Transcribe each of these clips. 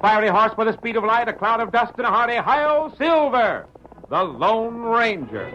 fiery horse with the speed of light, a cloud of dust, and a hearty hi-yo, Silver, the Lone Ranger.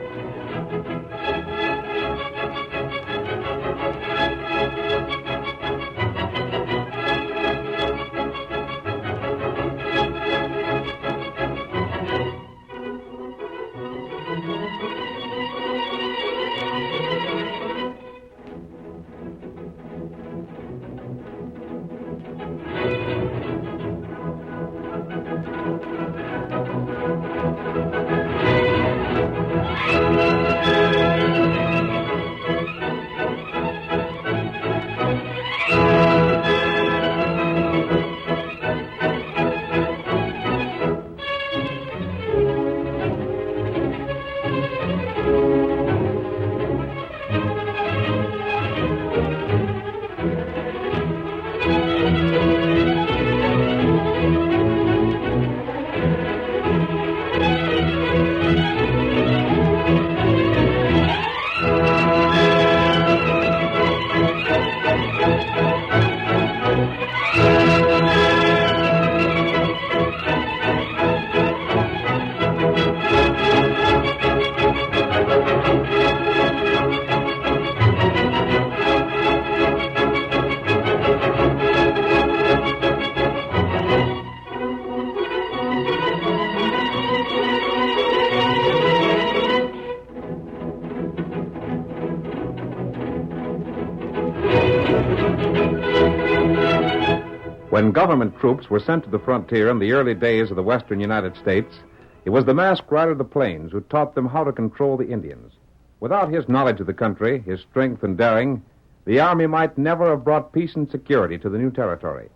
When government troops were sent to the frontier in the early days of the western United States, it was the masked rider of the plains who taught them how to control the Indians. Without his knowledge of the country, his strength and daring, the Army might never have brought peace and security to the new territory.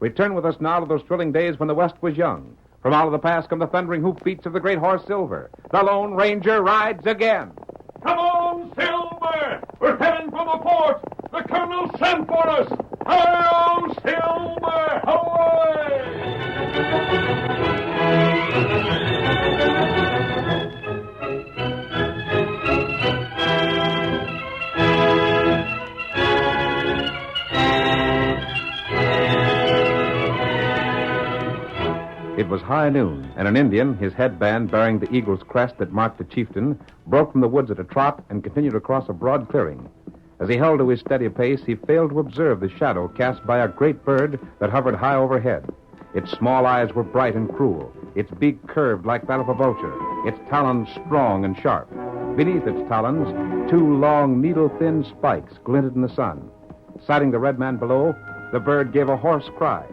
Return with us now to those thrilling days when the West was young. From out of the past come the thundering hoofbeats of the great horse Silver. The Lone Ranger rides again. Come on, Silver! We're heading for the fort! The Colonel sent for us! Hi-yo, Silver! Away! It was high noon, and an Indian, his headband bearing the eagle's crest that marked the chieftain, broke from the woods at a trot and continued across a broad clearing. As he held to his steady pace, he failed to observe the shadow cast by a great bird that hovered high overhead. Its small eyes were bright and cruel, its beak curved like that of a vulture, its talons strong and sharp. Beneath its talons, two long, needle-thin spikes glinted in the sun. Sighting the red man below, the bird gave a hoarse cry.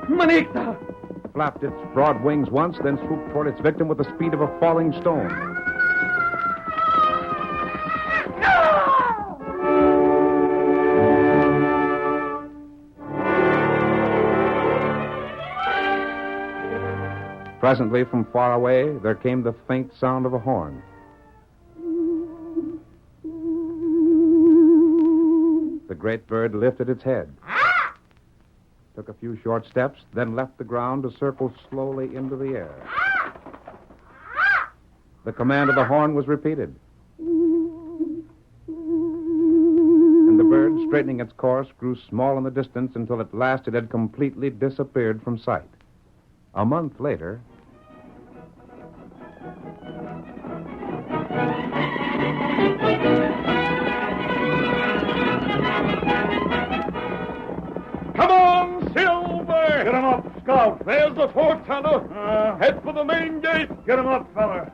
Manita! Flapped its broad wings once, then swooped toward its victim with the speed of a falling stone. Presently, from far away, there came the faint sound of a horn. The great bird lifted its head, took a few short steps, then left the ground to circle slowly into the air. The command of the horn was repeated. And the bird, straightening its course, grew small in the distance until at last it had completely disappeared from sight. A month later... Come on, Silver! Get him up, Scout. There's the fort, Tonto. Head for the main gate. Get him up, feller.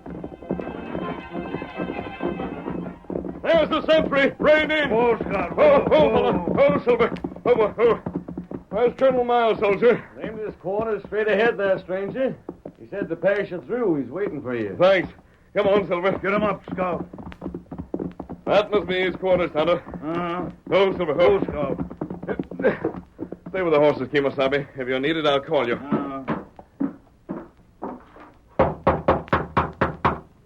There's the sentry. Rein in. Oh, Scout. Oh, Silver. Oh. Where's Colonel Miles, soldier? Named his quarters straight ahead there, stranger. He said to pass you through. He's waiting for you. Thanks. Come on, Silver. Get him up, Scout. That must be his quarters, Tonto. Oh, Silver. Oh, Scout. Stay with the horses, Kimosabe. If you're needed, I'll call you.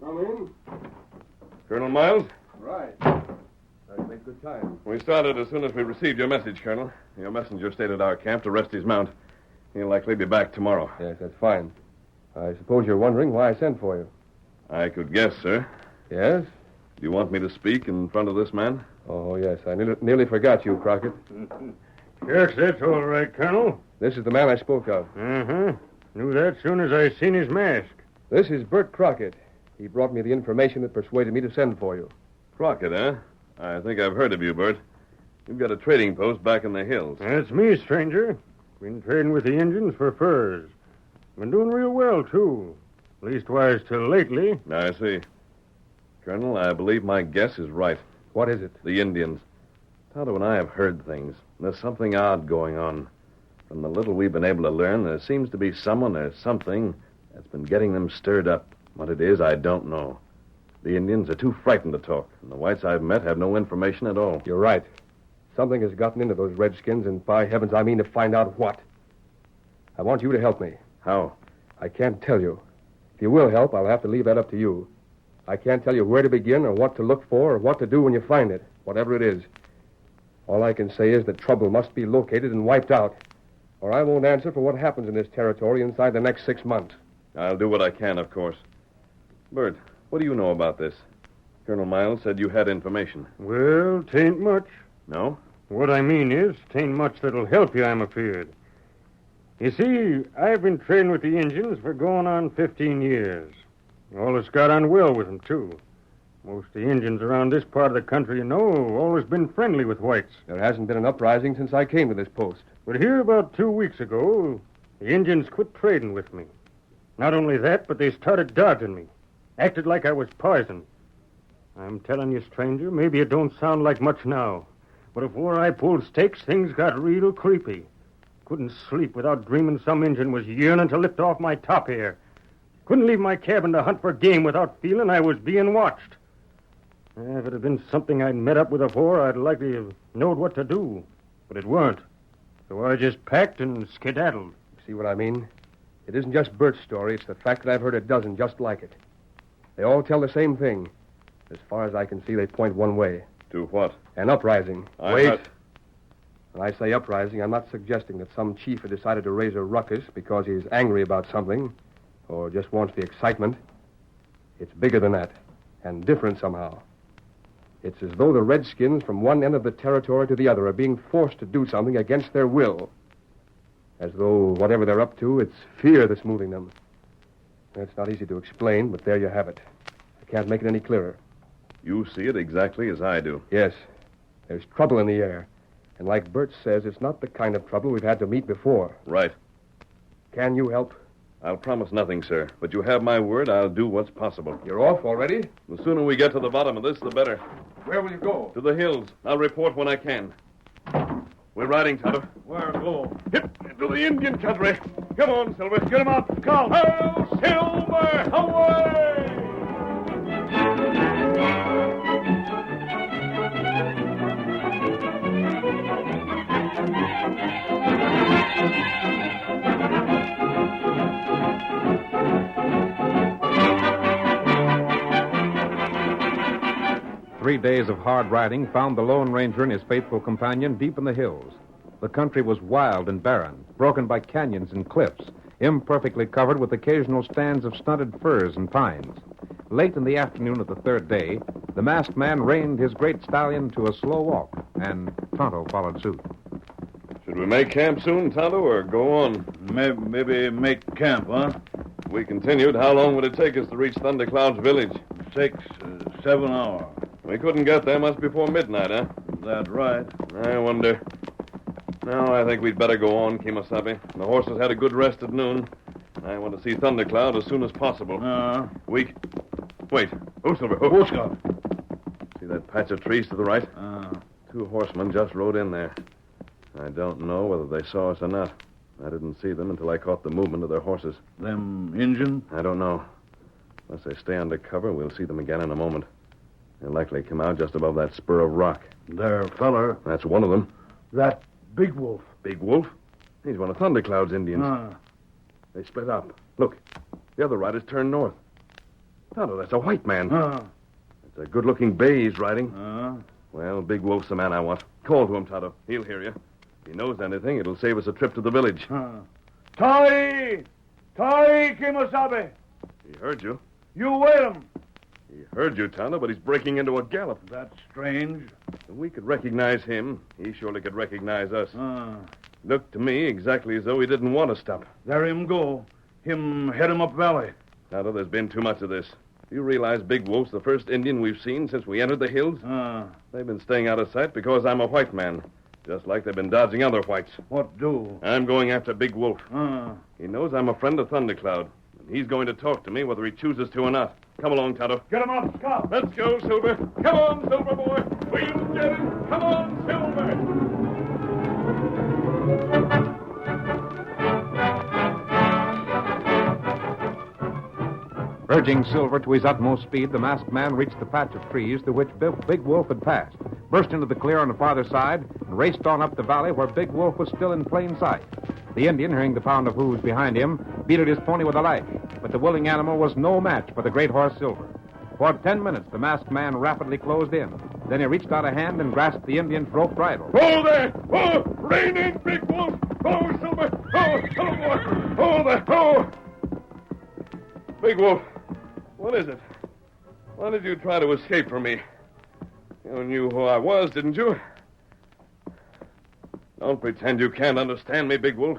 Come in. Colonel Miles? Right. I've made good time. We started as soon as we received your message, Colonel. Your messenger stayed at our camp to rest his mount. He'll likely be back tomorrow. Yes, that's fine. I suppose you're wondering why I sent for you. I could guess, sir. Yes? Do you want me to speak in front of this man? Oh, yes. I nearly forgot you, Crockett. Yes, that's all right, Colonel. This is the man I spoke of. Uh-huh. Knew that soon as I seen his mask. This is Bert Crockett. He brought me the information that persuaded me to send for you. Crockett, eh? I think I've heard of you, Bert. You've got a trading post back in the hills. That's me, stranger. Been trading with the Indians for furs. Been doing real well, too. Leastwise, till lately. I see. Colonel, I believe my guess is right. What is it? The Indians. Tonto and I have heard things. There's something odd going on. From the little we've been able to learn, there seems to be someone or something that's been getting them stirred up. What it is, I don't know. The Indians are too frightened to talk, and the whites I've met have no information at all. You're right. Something has gotten into those redskins, and by heavens, I mean to find out what. I want you to help me. How? I can't tell you. If you will help, I'll have to leave that up to you. I can't tell you where to begin or what to look for or what to do when you find it, whatever it is. All I can say is that trouble must be located and wiped out, or I won't answer for what happens in this territory inside the next 6 months. I'll do what I can, of course. Bert, what do you know about this? Colonel Miles said you had information. Well, 'tain't much. No? What I mean is, 'tain't much that'll help you, I'm afeard. You see, I've been trading with the Indians for going on 15 years. Always got on well with them, too. Most of the Indians around this part of the country, you know, always been friendly with whites. There hasn't been an uprising since I came to this post. But here about 2 weeks ago, the Indians quit trading with me. Not only that, but they started dodging me. Acted like I was poison. I'm telling you, stranger, maybe it don't sound like much now. But afore I pulled stakes, things got real creepy. Couldn't sleep without dreaming some Indian was yearning to lift off my top hair. Couldn't leave my cabin to hunt for game without feeling I was being watched. If it had been something I'd met up with afore, I'd likely have knowed what to do. But it weren't. So I just packed and skedaddled. See what I mean? It isn't just Bert's story. It's the fact that I've heard a dozen just like it. They all tell the same thing. As far as I can see, they point one way. To what? An uprising. Wait. When I say uprising, I'm not suggesting that some chief had decided to raise a ruckus because he's angry about something or just wants the excitement. It's bigger than that and different somehow. It's as though the Redskins from one end of the territory to the other are being forced to do something against their will. As though whatever they're up to, it's fear that's moving them. It's not easy to explain, but there you have it. I can't make it any clearer. You see it exactly as I do. Yes, there's trouble in the air. And like Bert says, it's not the kind of trouble we've had to meet before. Right. Can you help? I'll promise nothing, sir. But you have my word, I'll do what's possible. You're off already? The sooner we get to the bottom of this, the better. Where will you go? To the hills. I'll report when I can. We're riding, Tonto. Where go? Hip to the Indian country. Come on, Silver. Get him up. Come. Hail, Silver! Away! 3 days of hard riding found the Lone Ranger and his faithful companion deep in the hills. The country was wild and barren, broken by canyons and cliffs, imperfectly covered with occasional stands of stunted firs and pines. Late in the afternoon of the third day, the masked man reined his great stallion to a slow walk, and Tonto followed suit. Should we make camp soon, Tonto, or go on? Maybe make camp, huh? If we continued, how long would it take us to reach Thundercloud's village? 7 hours. We couldn't get there much before midnight, huh? That right. I wonder. No, I think we'd better go on, Kemosabe. The horses had a good rest at noon. I want to see Thundercloud as soon as possible. Wait. Oh, Silver. Who's got? See that patch of trees to the right? 2 horsemen just rode in there. I don't know whether they saw us or not. I didn't see them until I caught the movement of their horses. Them Injun? I don't know. Unless they stay under cover, we'll see them again in a moment. They'll likely come out just above that spur of rock. Their feller. That's one of them. That Big Wolf. Big Wolf? He's one of Thundercloud's Indians. They split up. Look, the other riders turned north. Tonto, that's a white man. It's a good-looking bay he's riding. Well, Big Wolf's the man I want. Call to him, Tonto. He'll hear you. If he knows anything, it'll save us a trip to the village. Tai! Tai, Kemosabe! He heard you. You wait him. He heard you, Tonto, but he's breaking into a gallop. That's strange. If we could recognize him, he surely could recognize us. Ah, Looked to me exactly as though he didn't want to stop. there him go. Him head him up valley. Tonto, there's been too much of this. You realize Big Wolf's the first Indian we've seen since we entered the hills? Ah, They've been staying out of sight because I'm a white man, just like they've been dodging other whites. what do? I'm going after Big Wolf. Ah, He knows I'm a friend of Thundercloud, and he's going to talk to me whether he chooses to or not. Come along, Tonto. get him up, Scout. Let's go, Silver. Come on, Silver boy. We'll get him. Come on, Silver. Urging Silver to his utmost speed, the masked man reached the patch of trees through which Big Wolf had passed, burst into the clear on the farther side, and raced on up the valley where Big Wolf was still in plain sight. The Indian, hearing the pound of hoofs behind him, beat at his pony with a lash, but the willing animal was no match for the great horse Silver. For 10 minutes, the masked man rapidly closed in. Then he reached out a hand and grasped the Indian's rope bridle. Hold there. Oh, rein in, Big Wolf. Oh, Silver. Oh, boy. Oh, there. Oh. Big Wolf, what is it? Why did you try to escape from me? You knew who I was, didn't you? Don't pretend you can't understand me, Big Wolf.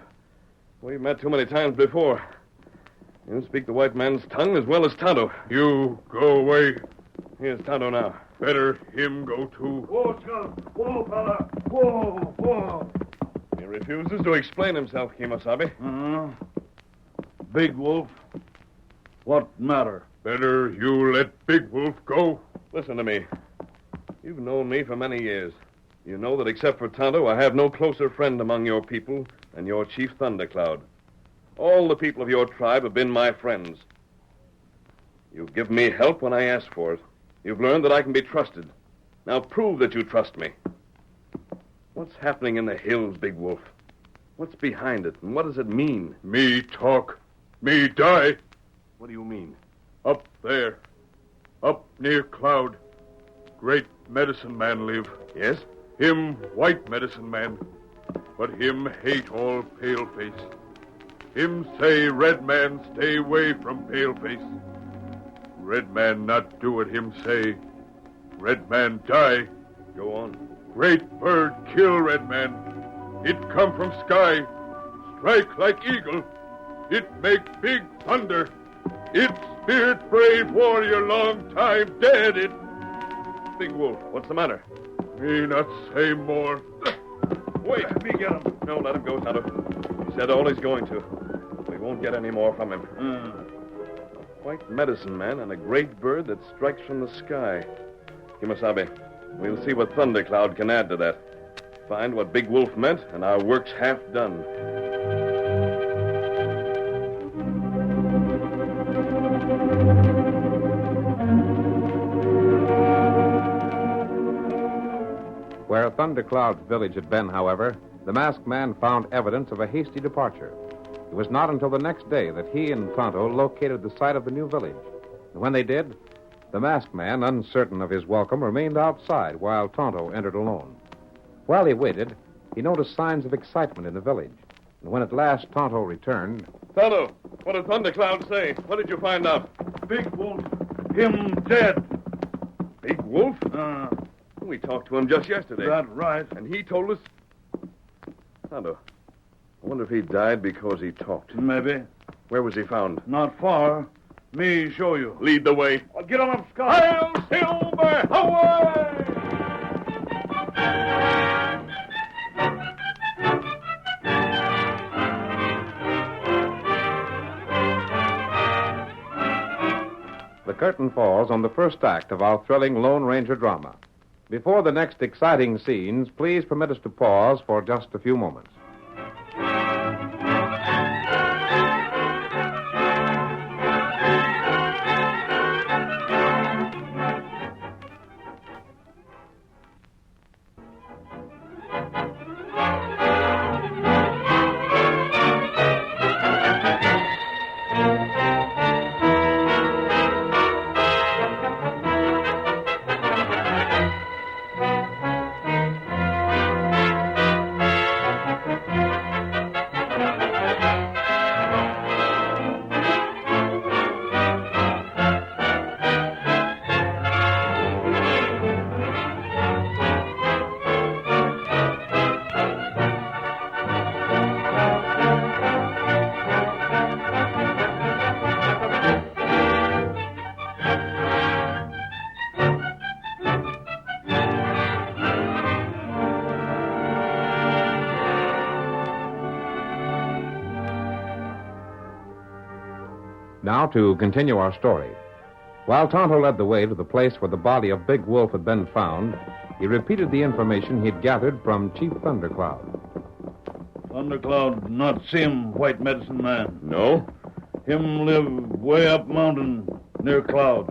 We've met too many times before. You speak the white man's tongue as well as Tonto. You go away. Here's Tonto now. Better him go too. Whoa, Scout. Whoa, fella. Whoa, whoa. He refuses to explain himself, Kemosabe. Big Wolf. What matter? Better you let Big Wolf go. Listen to me. You've known me for many years. You know that except for Tonto, I have no closer friend among your people than your chief Thundercloud. All the people of your tribe have been my friends. You've given me help when I asked for it. You've learned that I can be trusted. Now prove that you trust me. What's happening in the hills, Big Wolf? What's behind it, and what does it mean? Me talk. Me die. What do you mean? Up there. Up near Cloud. Great medicine man live. Yes? Him white medicine man. But him hate all paleface. Him say red man stay away from paleface. Red man not do what him say. Red man die. Go on. Great bird kill red man. It come from sky. Strike like eagle. It make big thunder. It spirit brave warrior long time dead. It. Big Wolf, what's the matter? Me not say more. Wait. Let me get him. No, let him go, Tonto. He said all he's going to. We won't get any more from him. A white medicine man and a great bird that strikes from the sky. Kemosabe, we'll see what Thundercloud can add to that. Find what Big Wolf meant, and our work's half done. Where Thundercloud's village had been, however, the masked man found evidence of a hasty departure. It was not until the next day that he and Tonto located the site of the new village. And when they did, the masked man, uncertain of his welcome, remained outside while Tonto entered alone. While he waited, he noticed signs of excitement in the village. And when at last Tonto returned... Tonto, what did Thundercloud say? What did you find out? Big Wolf. Him dead. Big Wolf? We talked to him just yesterday. That right. And he told us... Tonto, I wonder if he died because he talked. Maybe. Where was he found? Not far. Me show you. Lead the way. I'll get him up, Scott. Hail, Silver! Away! The curtain falls on the first act of our thrilling Lone Ranger drama. Before the next exciting scenes, please permit us to pause for just a few moments. Now to continue our story. While Tonto led the way to the place where the body of Big Wolf had been found, he repeated the information he'd gathered from Chief Thundercloud. Thundercloud not see him, White Medicine Man. No? Him live way up mountain near clouds.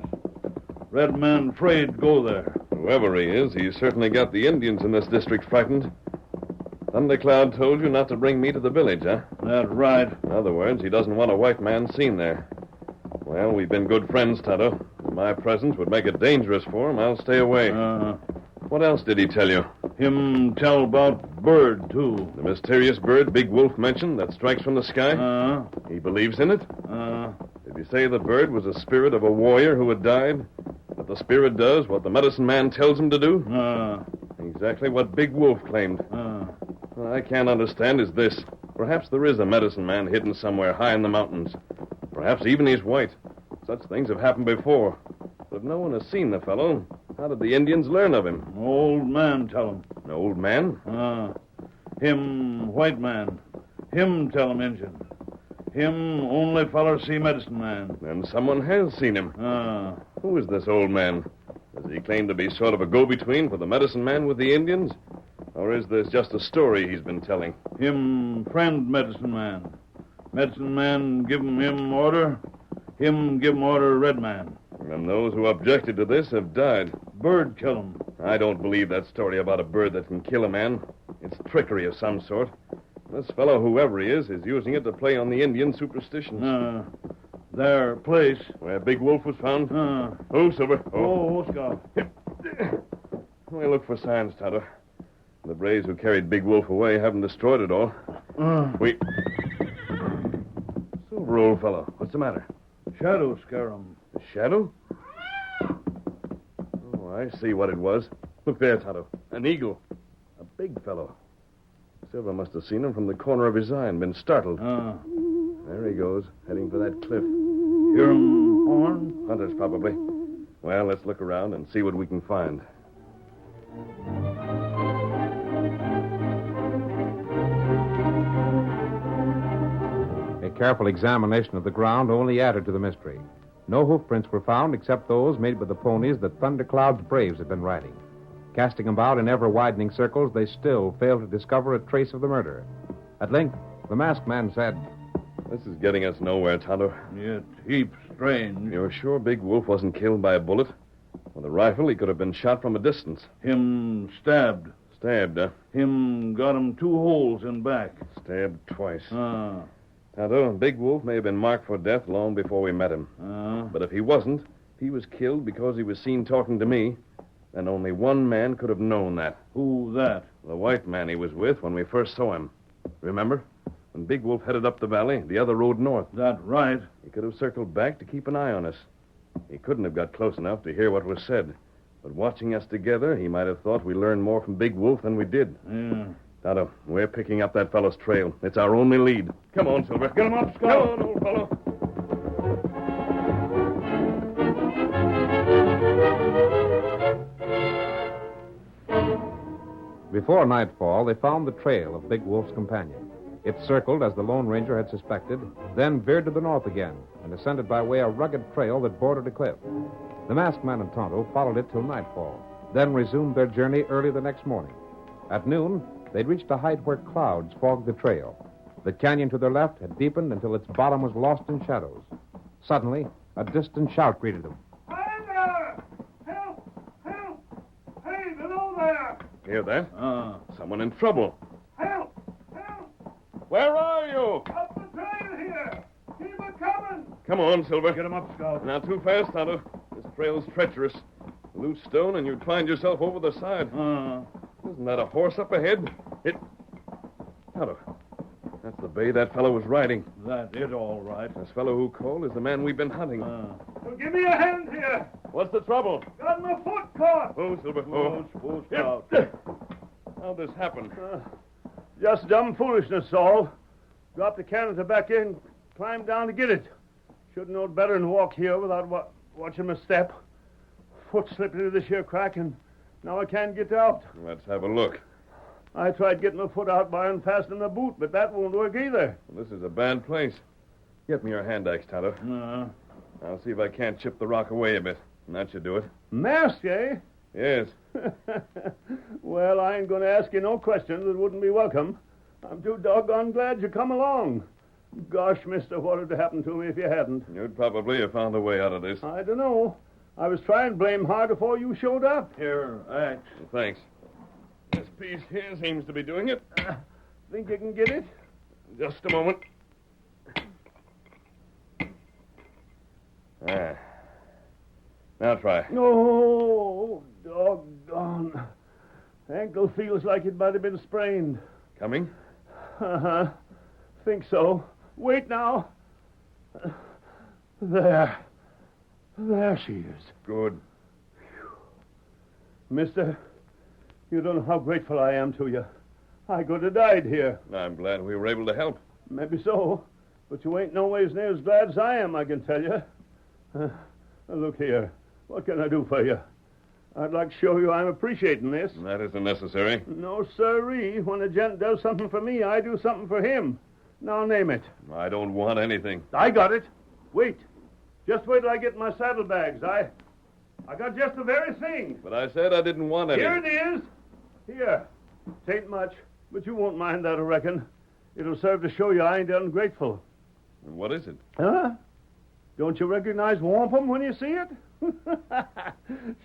Red man afraid go there. Whoever he is, he's certainly got the Indians in this district frightened. Thundercloud told you not to bring me to the village, huh? That right. In other words, he doesn't want a white man seen there. Well, we've been good friends, Tonto. If my presence would make it dangerous for him, I'll stay away. What else did he tell you? Him tell about bird, too. The mysterious bird Big Wolf mentioned that strikes from the sky? He believes in it? Did he say the bird was a spirit of a warrior who had died? That the spirit does what the medicine man tells him to do? Exactly what Big Wolf claimed. What I can't understand is this. Perhaps there is a medicine man hidden somewhere high in the mountains. Perhaps even he's white. Such things have happened before. But if no one has seen the fellow, how did the Indians learn of him? Old man tell him. An old man? Him white man. Him tell him Injun. Him only feller see medicine man. Then someone has seen him. Who is this old man? Does he claim to be sort of a go-between for the medicine man with the Indians? Or is this just a story he's been telling? Him friend medicine man. Medicine man give him order. Him give him order red man. And those who objected to this have died. Bird kill him. I don't believe that story about a bird that can kill a man. It's trickery of some sort. This fellow, whoever he is using it to play on the Indian superstitions. Their place. Where Big Wolf was found? Oh, Silver. Oh, Scout. We'll look for signs, Tonto. The braves who carried Big Wolf away haven't destroyed it all. Silver, old fellow, what's the matter? Shadow scare him. A shadow? Oh, I see what it was. Look there, Tonto. An eagle. A big fellow. Silver must have seen him from the corner of his eye and been startled. There he goes, heading for that cliff. Hear him horn? Hunters, probably. Well, let's look around and see what we can find. A careful examination of the ground only added to the mystery. No hoofprints were found except those made by the ponies that Thundercloud's braves had been riding. Casting about in ever-widening circles, they still failed to discover a trace of the murder. At length, the masked man said, This is getting us nowhere, Tonto. Yet heap strange. You're sure Big Wolf wasn't killed by a bullet? With a rifle, he could have been shot from a distance. Him stabbed. Stabbed, huh? Him got him 2 holes in back. Stabbed twice. Tonto, Big Wolf may have been marked for death long before we met him. But if he wasn't, he was killed because he was seen talking to me. And only one man could have known that. Who that? The white man he was with when we first saw him. Remember? When Big Wolf headed up the valley, the other rode north. That right. He could have circled back to keep an eye on us. He couldn't have got close enough to hear what was said. But watching us together, he might have thought we learned more from Big Wolf than we did. Tonto, we're picking up that fellow's trail. It's our only lead. Come on, Silver. Get him up, Scout. Come on, old fellow. Before nightfall, they found the trail of Big Wolf's companion. It circled, as the Lone Ranger had suspected, then veered to the north again and ascended by way a rugged trail that bordered a cliff. The masked man and Tonto followed it till nightfall, then resumed their journey early the next morning. At noon, they'd reached a height where clouds fogged the trail. The canyon to their left had deepened until its bottom was lost in shadows. Suddenly, a distant shout greeted them. Hey there! Help! Help! Hey, below there! Hear that? Someone in trouble. Help! Help! Where are you? Up the trail here! Keep it coming! Come on, Silver. Get him up, Scout. Not too fast, Tonto. This trail's treacherous. A loose stone and you'd find yourself over the side. Isn't that a horse up ahead? Tonto, that's the bay that fellow was riding. That it all right. This fellow who called is the man we've been hunting. So give me a hand here! What's the trouble? Got my foot caught! Oh, Silver. Who's Scout? How'd this happen? Just dumb foolishness, Saul. Dropped the can of tobacco and climbed down to get it. Should have known better than walk here without watching my step. Foot slipped into this here crack, and now I can't get out. Let's have a look. I tried getting my foot out by unfastening my boot, but that won't work either. This is a bad place. Get me your hand axe, Tonto. I'll see if I can't chip the rock away a bit. And that should do it. Mask, eh? Yes. Well, I ain't going to ask you no questions that wouldn't be welcome. I'm too doggone glad you come along. Gosh, mister, what would have happened to me if you hadn't? You'd probably have found a way out of this. I don't know. I was trying blame hard before you showed up. Here, axe. Thanks. This piece here seems to be doing it. Think you can get it? Just a moment. Now try. Oh, doggone. Ankle feels like it might have been sprained. Coming? Uh-huh. Think so. Wait now. There. There she is. Good. Mister, you don't know how grateful I am to you. I could have died here. I'm glad we were able to help. Maybe so. But you ain't no ways near as glad as I am, I can tell you. Look here. What can I do for you? I'd like to show you I'm appreciating this. That isn't necessary. No, sirree. When a gent does something for me, I do something for him. Now name it. I don't want anything. I got it. Wait. Just wait till I get my saddlebags. I got just the very thing. But I said I didn't want anything. Here it is. Here. Tain't much, but you won't mind that, I reckon. It'll serve to show you I ain't ungrateful. What is it? Huh? Don't you recognize wampum when you see it?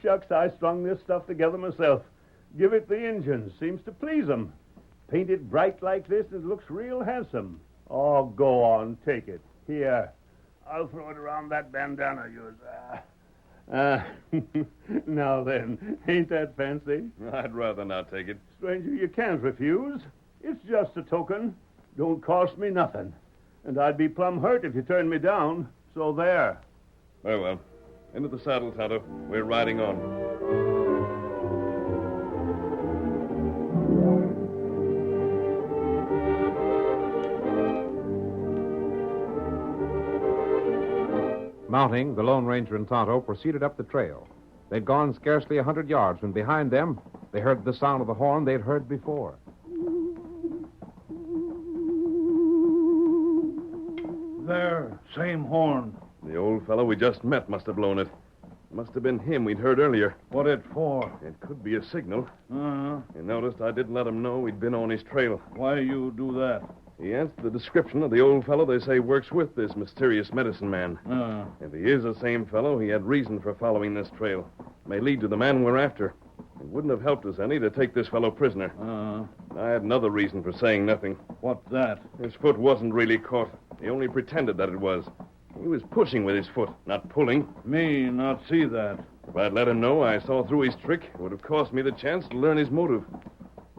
Shucks, I strung this stuff together myself. Give it the Injuns. Seems to please 'em. Paint it bright like this, and it looks real handsome. Oh, go on. Take it. Here. I'll throw it around that bandana of yours. Now then, ain't that fancy? I'd rather not take it. Stranger, you can't refuse. It's just a token. Don't cost me nothing. And I'd be plumb hurt if you turned me down. So there. Very well. Into the saddle, Tonto. We're riding on. Mounting, the Lone Ranger and Tonto proceeded up the trail. They'd gone scarcely 100 yards when behind them they heard the sound of the horn they'd heard before. There, same horn. The old fellow we just met must have blown it. Must have been him we'd heard earlier. What it for? It could be a signal. Uh-huh. You noticed I didn't let him know we'd been on his trail. Why you do that? He answered the description of the old fellow they say works with this mysterious medicine man. If he is the same fellow, he had reason for following this trail. May lead to the man we're after. It wouldn't have helped us any to take this fellow prisoner. I had another reason for saying nothing. What's that? His foot wasn't really caught. He only pretended that it was. He was pushing with his foot, not pulling. Me not see that. If I'd let him know I saw through his trick, it would have cost me the chance to learn his motive.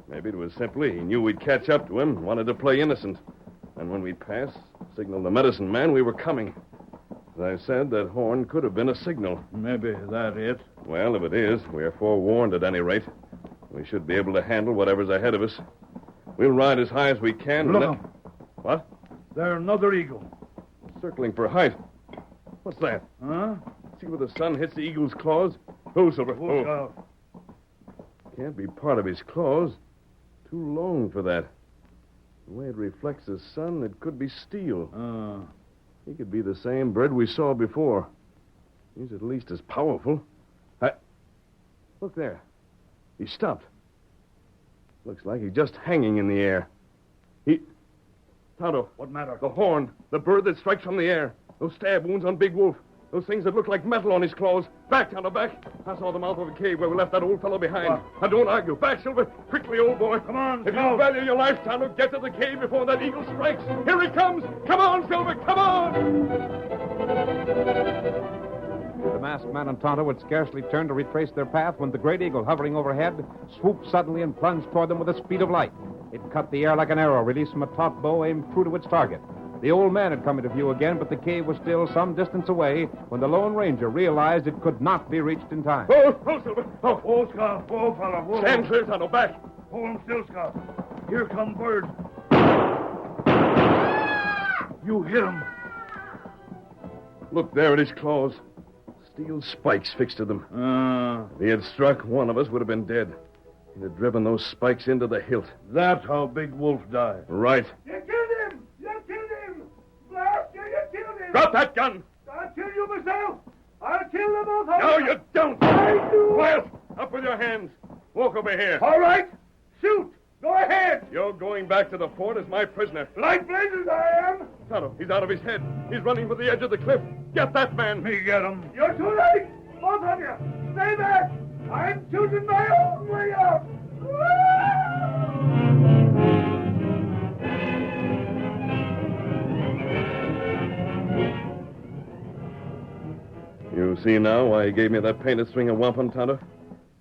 Maybe it was simply he knew we'd catch up to him, wanted to play innocent. And when we'd pass, signal the medicine man we were coming. As I said, that horn could have been a signal. Maybe that it. Well, if it is, we're forewarned at any rate. We should be able to handle whatever's ahead of us. We'll ride as high as we can. Look. What? There another eagle. Circling for height. What's that? Huh? See where the sun hits the eagle's claws? Oh, Silver. Look out. Can't be part of his claws. Too long for that. The way it reflects the sun, it could be steel. He could be the same bird we saw before. He's at least as powerful. Look there. He stopped. Looks like he's just hanging in the air. Tonto. What matter? The horn. The bird that strikes from the air. Those stab wounds on Big Wolf. Those things that look like metal on his claws. Back, Tonto, back. I saw the mouth of a cave where we left that old fellow behind. What? Now, don't argue. Back, Silver. Quickly, old boy. Come on, If Scout. you value your life, Tonto, get to the cave before that eagle strikes. Here he comes. Come on, Silver. Come on. The masked man and Tonto had scarcely turned to retrace their path when the great eagle hovering overhead swooped suddenly and plunged toward them with the speed of light. It cut the air like an arrow released from a taut bow aimed true to its target. The old man had come into view again, but the cave was still some distance away when the Lone Ranger realized it could not be reached in time. Oh, Silver. Oh, Whoa, Scout. Whoa, fella. Whoa. stand clear, Tonto. Back. Hold him still, Scout. Here come bird. You hit him. Look there at his claws. Steel spikes fixed to them. If he had struck, one of us would have been dead. He'd have driven those spikes into the hilt. That's how Big Wolf died. Right. You killed him! You killed him! Blast you! You Drop that gun! I'll kill you myself! I'll kill them both of No, you! you don't! I do! Quiet! Up with your hands. Walk over here. All right! Shoot! Go ahead! You're going back to the fort as my prisoner. Like blazes I am! Tonto, he's out of his head. He's running for the edge of the cliff. Get that man. Me get him. You're too late! Both of you! Stay back! I'm choosing my own way out! You see now why he gave me that painted string of wampum, Tonto?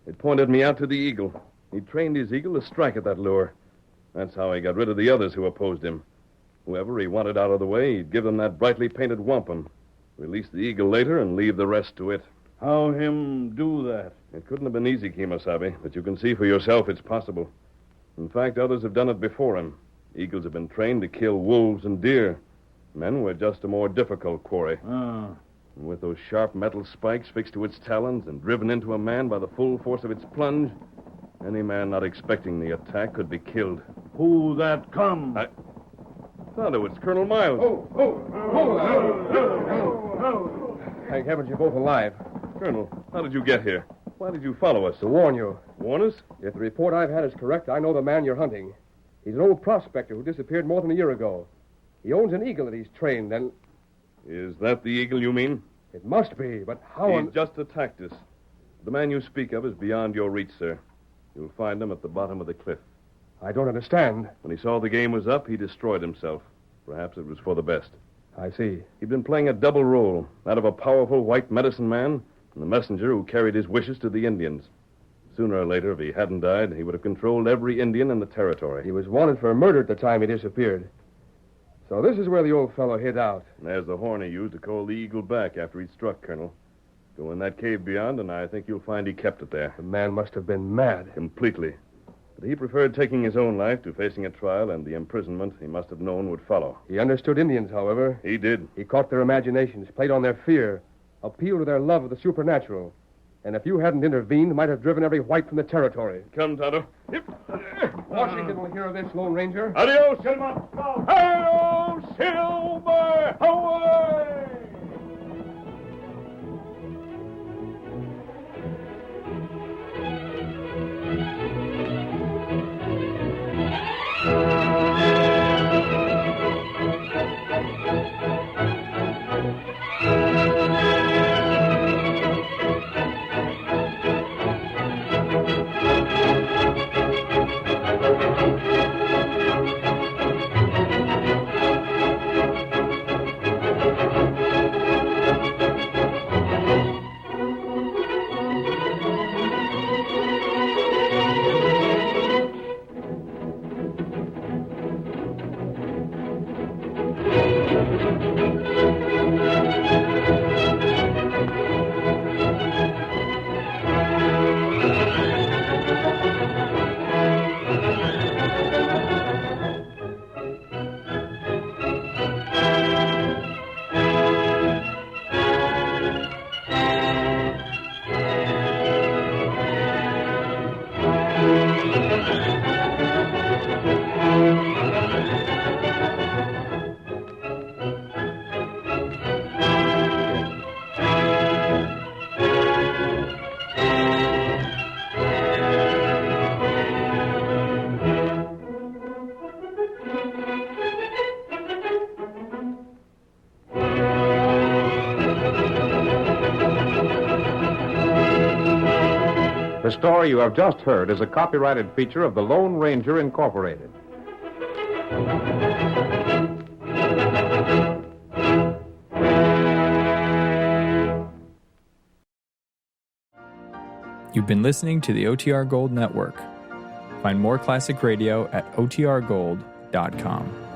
It pointed me out to the eagle. He trained his eagle to strike at that lure. That's how he got rid of the others who opposed him. Whoever he wanted out of the way, he'd give them that brightly painted wampum. Release the eagle later and leave the rest to it. How him do that? It couldn't have been easy, Kemosabe, but you can see for yourself it's possible. In fact, others have done it before him. Eagles have been trained to kill wolves and deer. Men were just a more difficult quarry. Ah. And with those sharp metal spikes fixed to its talons and driven into a man by the full force of its plunge, any man not expecting the attack could be killed. Who that come? Tonto, it's Colonel Miles. Thank heavens you're both alive. Colonel, how did you get here? Why did you follow us? To warn you, Warn us? if the report I've had is correct, I know the man you're hunting. He's an old prospector who disappeared more than a year ago. He owns an eagle that he's trained, and Is that the eagle you mean? it must be, but how He's just attacked us. The man you speak of is beyond your reach, sir. You'll find him at the bottom of the cliff. I don't understand. When he saw the game was up, he destroyed himself. Perhaps it was for the best. I see. He'd been playing a double role, that of a powerful white medicine man and the messenger who carried his wishes to the Indians. Sooner or later, if he hadn't died, he would have controlled every Indian in the territory. He was wanted for murder at the time he disappeared. So this is where the old fellow hid out. And there's the horn he used to call the eagle back after he'd struck, Colonel. Go in that cave beyond, and I think you'll find he kept it there. The man must have been mad. Completely. But he preferred taking his own life to facing a trial and the imprisonment he must have known would follow. He understood Indians, however. He did. He caught their imaginations, played on their fear, appealed to their love of the supernatural. And if you hadn't intervened, might have driven every white from the territory. Come, Tonto. Washington will hear of this, Lone Ranger. Adios, Silver! Go! Hail, Silver! Away! The story you have just heard is a copyrighted feature of the Lone Ranger Incorporated. You've been listening to the OTR Gold Network. Find more classic radio at otrgold.com.